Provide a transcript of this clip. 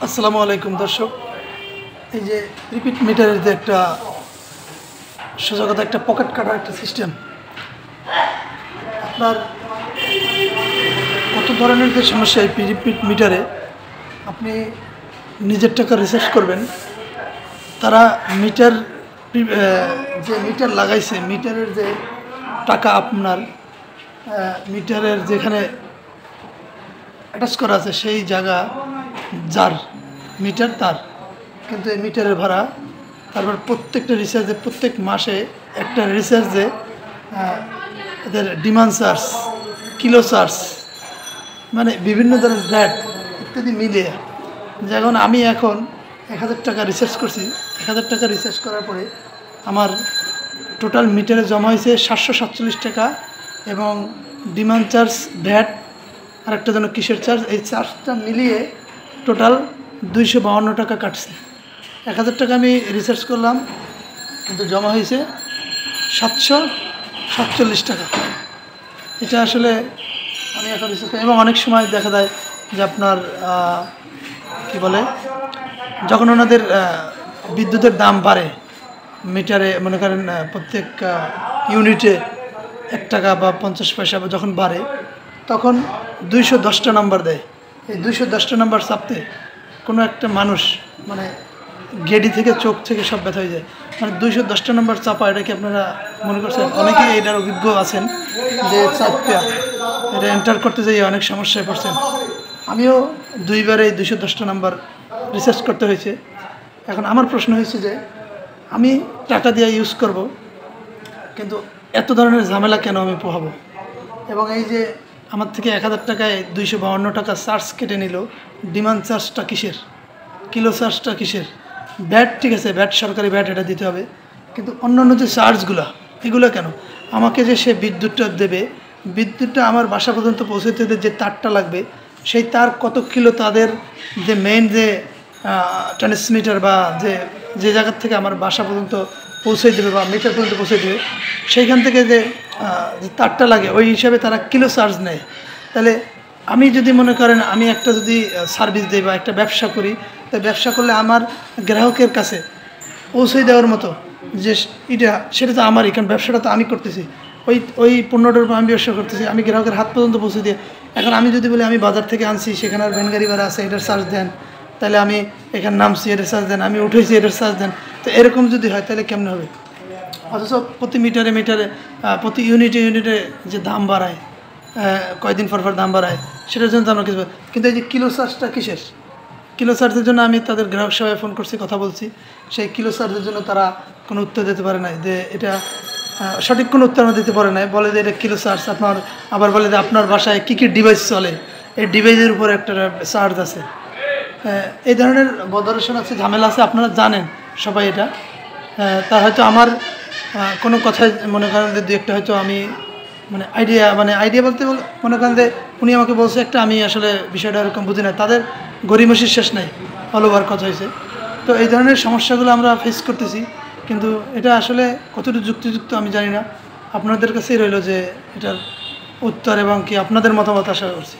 আসসালামু আলাইকুম দর্শক। এই যে রিপিট মিটারের যে একটা সোজা একটা পকেট কাটার একটা সিস্টেম, আপনার কত ধরনের যে সমস্যা এই রিপিট মিটারে আপনি নিজের টাকা রিসার্চ করবেন, তারা মিটার যে মিটার লাগাইছে মিটারের যে টাকা আপনার মিটারের যেখানে অ্যাটাচ করা আছে সেই জায়গা যার মিটার তার, কিন্তু এই মিটারের ভাড়া, তারপর প্রত্যেকটা রিচার্জে প্রত্যেক মাসে একটা রিচার্জে এদের ডিমান্ড চার্জ, কিলো চার্জ, মানে বিভিন্ন ধরনের ভ্যাট ইত্যাদি মিলিয়ে, যেমন আমি এখন 1000 টাকা রিচার্জ করছি। 1000 টাকা রিচার্জ করার পরে আমার টোটাল মিটারে জমা হয়েছে 747 টাকা, এবং ডিমান্ড চার্জ, ভ্যাট আর একটা যেন কিসের চার্জ, এই চার্জটা মিলিয়ে টোটাল 252 টাকা কাটছে। 1000 টাকা আমি রিচার্জ করলাম, কিন্তু জমা হয়েছে 747 টাকা। এটা আসলে আমি এখন রিচার্জ করি। এবং অনেক সময় দেখা যায় যে আপনার কি বলে, যখন ওনাদের বিদ্যুতের দাম বাড়ে মিটারে, মনে করেন প্রত্যেক ইউনিটে 1 টাকা বা 50 পয়সা যখন বাড়ে, তখন 210টা নাম্বার দেয়। এই 210টা নাম্বার চাপতে কোনো একটা মানুষ মানে গেডি থেকে চোখ থেকে সব ব্যথা হয়ে যায়। মানে 210টা নাম্বার চাপা, এটা কি আপনারা মনে করছেন? অনেকেই এটার অভিজ্ঞ আছেন যে চাপটা এটা এন্টার করতে যাই অনেক সমস্যায় পড়ছেন। আমিও 2বারে 210টা নাম্বার রিসার্চ করতে হয়েছে। এখন আমার প্রশ্ন হয়েছে যে আমি টাকা দিয়ে ইউজ করব, কিন্তু এত ধরনের ঝামেলা কেন আমি পোহাবো? এবং এই যে আমার থেকে 1000 টাকায় 252 টাকা চার্জ কেটে নিল, ডিমান্ড চার্জটা কিসের, কিলো চার্জটা কিসের, ব্যাট ঠিক আছে, ব্যাট সরকারি ব্যাট, এটা দিতে হবে, কিন্তু অন্যান্য যে চার্জগুলো এগুলো কেন? আমাকে যে সে বিদ্যুৎটা দেবে, বিদ্যুৎটা আমার বাসা পর্যন্ত পৌঁছতে যে তারটা লাগবে, সেই তার কত কিলো, তাদের যে মেইন যে ট্রান্সমিটার বা যে জায়গার থেকে আমার বাসা পর্যন্ত পৌঁছে দেবে বা মিটার পর্যন্ত পৌঁছে দেবে, সেইখান থেকে যে তারটা লাগে ওই হিসাবে তারা কিলো চার্জ নেয়। তাহলে আমি যদি মনে করেন আমি একটা যদি সার্ভিস দিই বা একটা ব্যবসা করি, তাই ব্যবসা করলে আমার গ্রাহকের কাছে পৌঁছে দেওয়ার মতো যে এটা, সেটা তো আমারই, কারণ ব্যবসাটা তো আমি করতেছি, ওই পণ্যটার উপর আমি ব্যবসা করতেছি, আমি গ্রাহকের হাত পর্যন্ত পৌঁছে দিয়ে। এখন আমি যদি বলি আমি বাজার থেকে আনছি, সেখানে আর ভ্যান গাড়ি ভাড়া আছে, এটার চার্জ দেন, তাহলে আমি এখানে নামছি এটার চার্জ দেন, আমি উঠেছি এটার চার্জ দেন, তো এরকম যদি হয় তাহলে কেমন হবে? অথচ প্রতি মিটারে প্রতি ইউনিটে যে দাম বাড়ায়, কয়দিন পর দাম বাড়ায়, সেটার জন্য তো আমরা কিছু, কিন্তু এই যে কিলো চার্জটা কিসের? কিলো চার্জের জন্য আমি তাদের গ্রাহক সেবায় ফোন করছি, কথা বলছি, সেই কিলো চার্জের জন্য তারা কোনো উত্তর দিতে পারে নাই, যে এটা সঠিক কোনো উত্তর দিতে পারে নাই। বলে যে এটা কিলো চার্জ আপনার, আবার বলে যে আপনার বাসায় কী কী ডিভাইস চলে, এই ডিভাইসের উপর একটা চার্জ আছে। এই ধরনের বদরসন আছে, ঝামেলা আছে, আপনারা জানেন সবাই এটা। তা হয়তো আমার কোনো কথায় মনে করেন যে 2-1টা হয়তো আমি আইডিয়া বলতে মনে করেন যে উনি আমাকে বলছে একটা, আমি আসলে বিষয়টা এরকম বুঝি না, তাদের গরিমসির শেষ নাই, অল ওভার কথা হয়েছে। তো এই ধরনের সমস্যাগুলো আমরা ফেস করতেছি, কিন্তু এটা আসলে কতটুকু যুক্তিযুক্ত আমি জানি না। আপনাদের কাছেই রইল যে এটার উত্তর এবং কি আপনাদের মতামত আশা করছি।